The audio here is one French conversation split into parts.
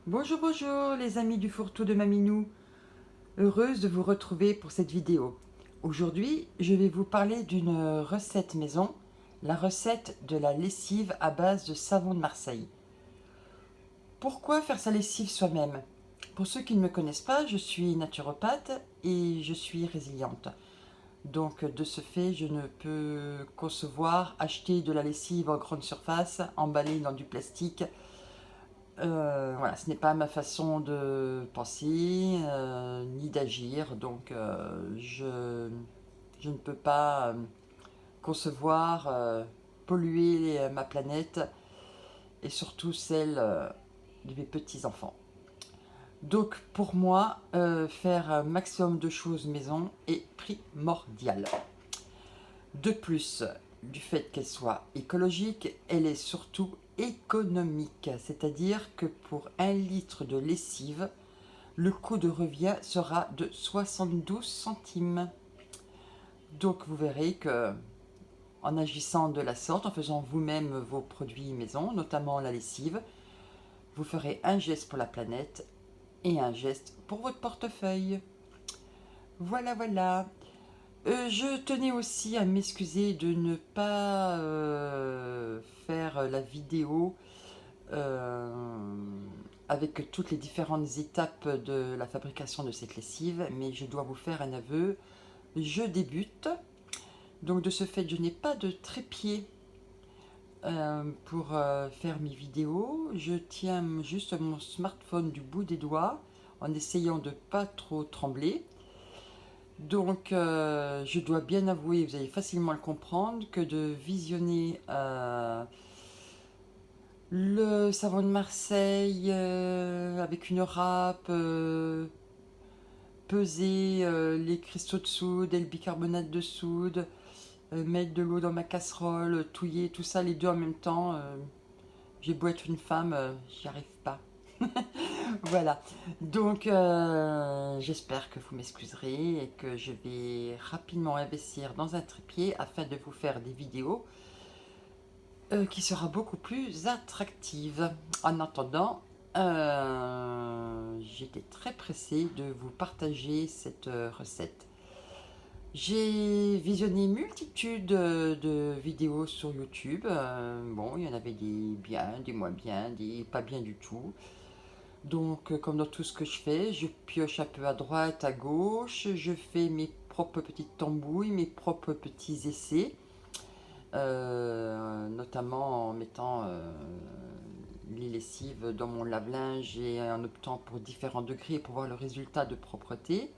Bonjour, bonjour les amis du fourre-tout de Maminou. Heureuse de vous retrouver pour cette vidéo. Aujourd'hui, je vais vous parler d'une recette maison, la recette de la lessive à base de savon de Marseille. Pourquoi faire sa lessive soi-même? Pour ceux qui ne me connaissent pas, je suis naturopathe et je suis résiliente. Donc de ce fait, je ne peux concevoir acheter de la lessive en grande surface, emballée dans du plastique. Voilà, ce n'est pas ma façon de penser ni d'agir, donc je ne peux pas concevoir polluer ma planète et surtout celle de mes petits-enfants. Donc pour moi, faire un maximum de choses maison est primordial. De plus, du fait qu'elle soit écologique, elle est surtout économique, c'est-à-dire que pour 1 litre de lessive, le coût de revient sera de 72 centimes. Donc vous verrez que en agissant de la sorte, en faisant vous-même vos produits maison, notamment la lessive, vous ferez un geste pour la planète et un geste pour votre portefeuille. Voilà, voilà. Je tenais aussi à m'excuser de ne pas faire la vidéo euh, avec toutes les différentes étapes de la fabrication de cette lessive, mais je dois vous faire un aveu. Je débute, donc de ce fait, je n'ai pas de trépied pour faire mes vidéos. Je tiens juste mon smartphone du bout des doigts en essayant de pas trop trembler. Donc, je dois bien avouer, vous allez facilement le comprendre, que de visionner le savon de Marseille avec une râpe, peser les cristaux de soude et le bicarbonate de soude, mettre de l'eau dans ma casserole, touiller tout ça les deux en même temps. J'ai beau être une femme, j'y arrive pas. Voilà, donc j'espère que vous m'excuserez et que je vais rapidement investir dans un trépied afin de vous faire des vidéos qui sera beaucoup plus attractive. En attendant, j'étais très pressée de vous partager cette recette. J'ai visionné multitude de vidéos sur YouTube. Bon, il y en avait des bien, des moins bien, des pas bien du tout. Donc, comme dans tout ce que je fais, je pioche un peu à droite, à gauche, je fais mes propres petites tambouilles, mes propres petits essais, notamment en mettant les lessives dans mon lave-linge et en optant pour différents degrés pour voir le résultat de propreté.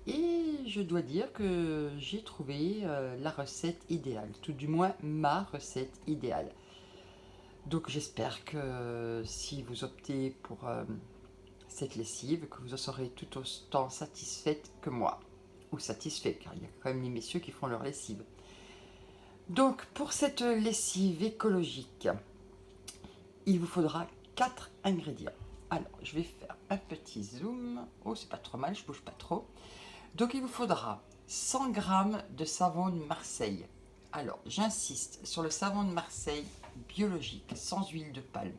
Et je dois dire que j'ai trouvé la recette idéale, tout du moins ma recette idéale. Donc j'espère que si vous optez pour cette lessive, que vous en serez tout autant satisfaite que moi. Ou satisfait, car il y a quand même les messieurs qui font leur lessive. Donc pour cette lessive écologique, il vous faudra 4 ingrédients. Alors je vais faire un petit zoom. Oh, c'est pas trop mal, je bouge pas trop. Donc il vous faudra 100 g de savon de Marseille. Alors j'insiste sur le savon de Marseille biologique, sans huile de palme,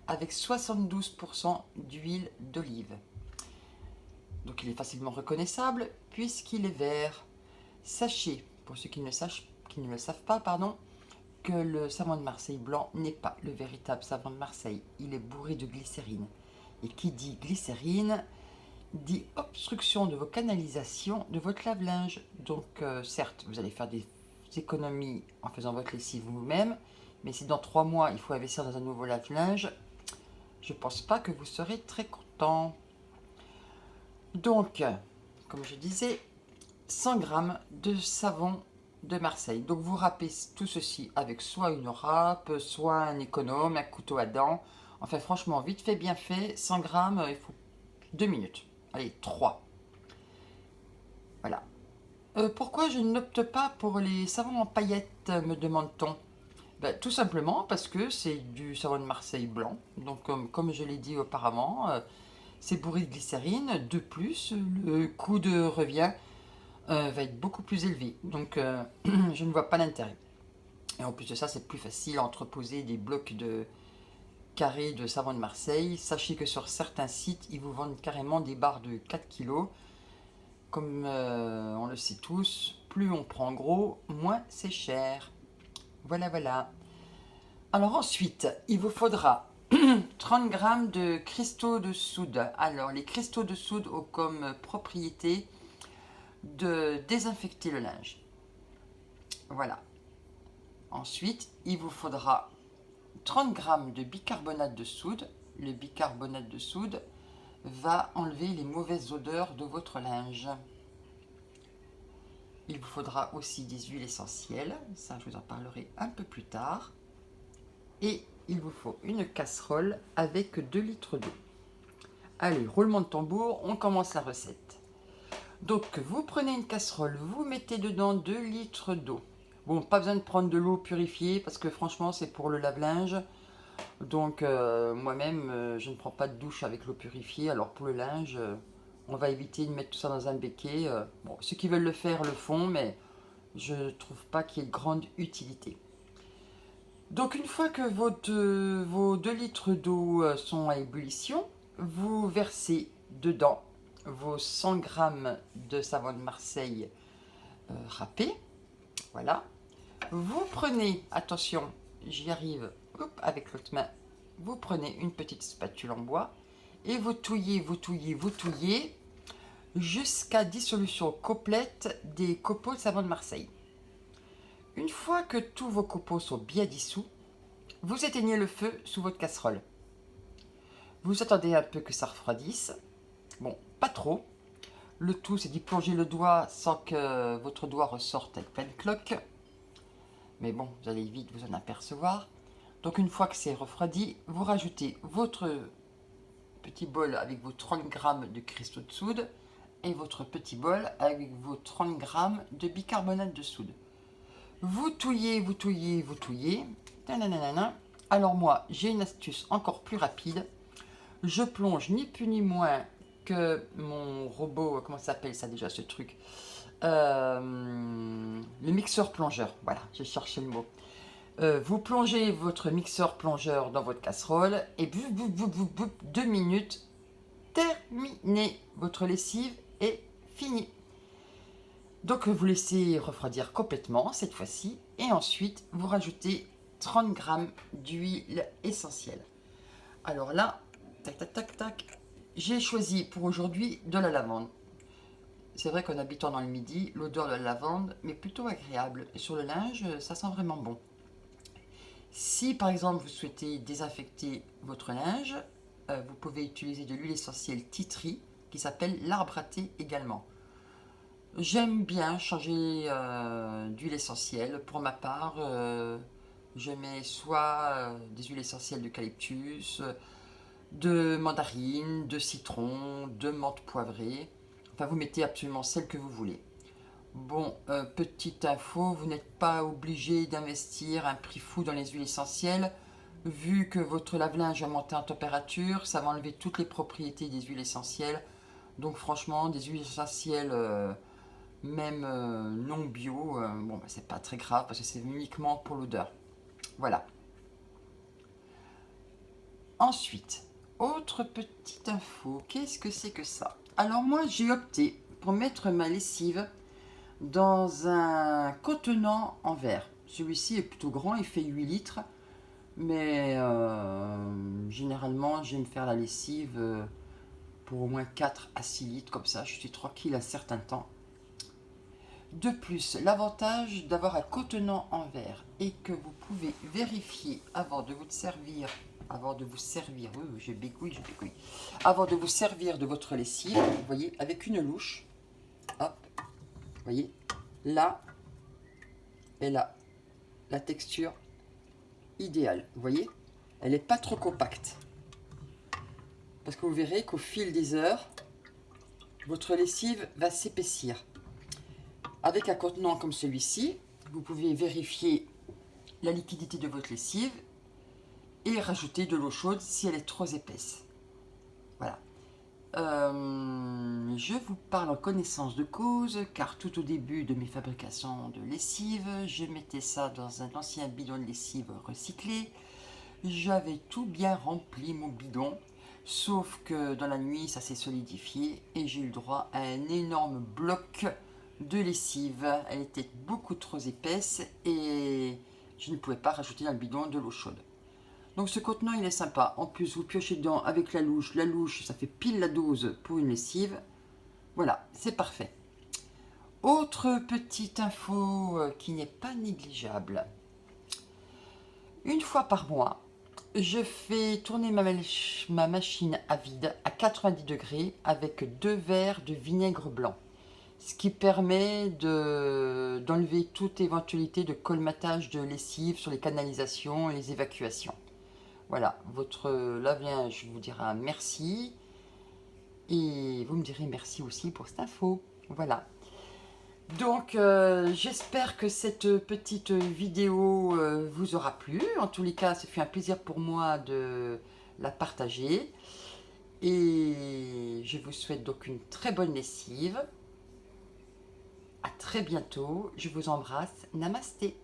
avec 72% d'huile d'olive. Donc il est facilement reconnaissable puisqu'il est vert. Sachez, pour ceux qui ne le savent pas, pardon, que le savon de Marseille blanc n'est pas le véritable savon de Marseille. Il est bourré de glycérine. Et qui dit glycérine dit obstruction de vos canalisations de votre lave-linge. Donc certes, vous allez faire des économies en faisant votre lessive vous-même, mais si dans 3 mois il faut investir dans un nouveau lave-linge, je pense pas que vous serez très content. Donc, comme je disais, 100 g de savon de Marseille. Donc vous râpez tout ceci avec soit une râpe, soit un économe, un couteau à dents. Enfin franchement, vite fait, bien fait, 100 g, il faut 2 minutes. Allez, 3. Voilà. Pourquoi je n'opte pas pour les savons en paillettes, me demande-t-on? Ben, tout simplement parce que c'est du savon de Marseille blanc. Donc comme je l'ai dit auparavant, c'est bourré de glycérine. De plus, le coût de revient va être beaucoup plus élevé. Donc je ne vois pas l'intérêt. Et en plus de ça, c'est plus facile à entreposer des blocs de carré de savon de Marseille. Sachez que sur certains sites, ils vous vendent carrément des barres de 4 kilos. Comme on le sait tous, plus on prend gros, moins c'est cher. Voilà, voilà. Alors ensuite, il vous faudra 30 g de cristaux de soude. Alors, les cristaux de soude ont comme propriété de désinfecter le linge. Voilà. Ensuite, il vous faudra 30 g de bicarbonate de soude. Le bicarbonate de soude va enlever les mauvaises odeurs de votre linge. Il vous faudra aussi des huiles essentielles. Ça, je vous en parlerai un peu plus tard. Et il vous faut une casserole avec 2 litres d'eau. Allez, roulement de tambour, on commence la recette. Donc, vous prenez une casserole, vous mettez dedans 2 litres d'eau. Bon, pas besoin de prendre de l'eau purifiée parce que franchement, c'est pour le lave-linge. Donc, moi-même, je ne prends pas de douche avec l'eau purifiée. Alors, pour le linge, on va éviter de mettre tout ça dans un béquet. Bon, ceux qui veulent le faire le font, mais je ne trouve pas qu'il y ait de grande utilité. Donc une fois que vos 2 litres d'eau sont à ébullition, vous versez dedans vos 100 g de savon de Marseille râpé. Voilà. Vous prenez, attention, j'y arrive avec l'autre main, vous prenez une petite spatule en bois et vous touillez jusqu'à dissolution complète des copeaux de savon de Marseille. Une fois que tous vos copeaux sont bien dissous, vous éteignez le feu sous votre casserole. Vous attendez un peu que ça refroidisse. Bon, pas trop. Le tout, c'est d'y plonger le doigt sans que votre doigt ressorte avec plein de cloques. Mais bon, vous allez vite vous en apercevoir. Donc une fois que c'est refroidi, vous rajoutez votre petit bol avec vos 30 g de cristaux de soude et votre petit bol avec vos 30 g de bicarbonate de soude. Vous touillez. Tananana. Alors moi, j'ai une astuce encore plus rapide. Je plonge ni plus ni moins que mon robot, comment ça s'appelle ça déjà ce truc, le mixeur plongeur. Voilà, j'ai cherché le mot. Vous plongez votre mixeur plongeur dans votre casserole et 2 minutes, terminé. Votre lessive est finie. Donc vous laissez refroidir complètement cette fois-ci et ensuite vous rajoutez 30 g d'huile essentielle. Alors là, tac, j'ai choisi pour aujourd'hui de la lavande. C'est vrai qu'en habitant dans le Midi, l'odeur de la lavande est plutôt agréable et sur le linge, ça sent vraiment bon. Si par exemple vous souhaitez désinfecter votre linge, vous pouvez utiliser de l'huile essentielle tea tree qui s'appelle l'arbre à thé également. J'aime bien changer d'huile essentielle. Pour ma part, je mets soit des huiles essentielles d'eucalyptus, de mandarine, de citron, de menthe poivrée. Enfin, vous mettez absolument celle que vous voulez. Bon, petite info, vous n'êtes pas obligé d'investir un prix fou dans les huiles essentielles. Vu que votre lave-linge va monter en température, ça va enlever toutes les propriétés des huiles essentielles. Donc franchement, des huiles essentielles... même non bio, bon, bah, c'est pas très grave parce que c'est uniquement pour l'odeur. Voilà. Ensuite, autre petite info, qu'est-ce que c'est que ça? Alors moi, j'ai opté pour mettre ma lessive dans un contenant en verre. Celui-ci est plutôt grand, il fait 8 litres, mais généralement, j'aime faire la lessive pour au moins 4 à 6 litres, comme ça, je suis tranquille un certain temps. De plus, l'avantage d'avoir un contenant en verre est que vous pouvez vérifier avant de vous servir, oui, je bégouille, avant de vous servir de votre lessive, vous voyez, avec une louche, hop, vous voyez, là et là, la texture idéale, vous voyez, elle n'est pas trop compacte, parce que vous verrez qu'au fil des heures, votre lessive va s'épaissir. Avec un contenant comme celui-ci, vous pouvez vérifier la liquidité de votre lessive et rajouter de l'eau chaude si elle est trop épaisse. Voilà. Je vous parle en connaissance de cause, car tout au début de mes fabrications de lessive, je mettais ça dans un ancien bidon de lessive recyclé. j'avais tout bien rempli mon bidon, sauf que dans la nuit ça s'est solidifié et j'ai eu le droit à un énorme bloc de lessive. Elle était beaucoup trop épaisse et je ne pouvais pas rajouter dans le bidon de l'eau chaude. Donc ce contenant il est sympa, en plus vous piochez dedans avec la louche ça fait pile la dose pour une lessive, voilà, c'est parfait. Autre petite info qui n'est pas négligeable, une fois par mois, je fais tourner ma machine à vide à 90 degrés avec 2 verres de vinaigre blanc, ce qui permet d'enlever toute éventualité de colmatage de lessive sur les canalisations et les évacuations. Voilà, votre lave-linge vous dira merci et vous me direz merci aussi pour cette info. Voilà. Donc j'espère que cette petite vidéo vous aura plu. En tous les cas, ça fait un plaisir pour moi de la partager. Et je vous souhaite donc une très bonne lessive. À très bientôt. Je vous embrasse. Namasté.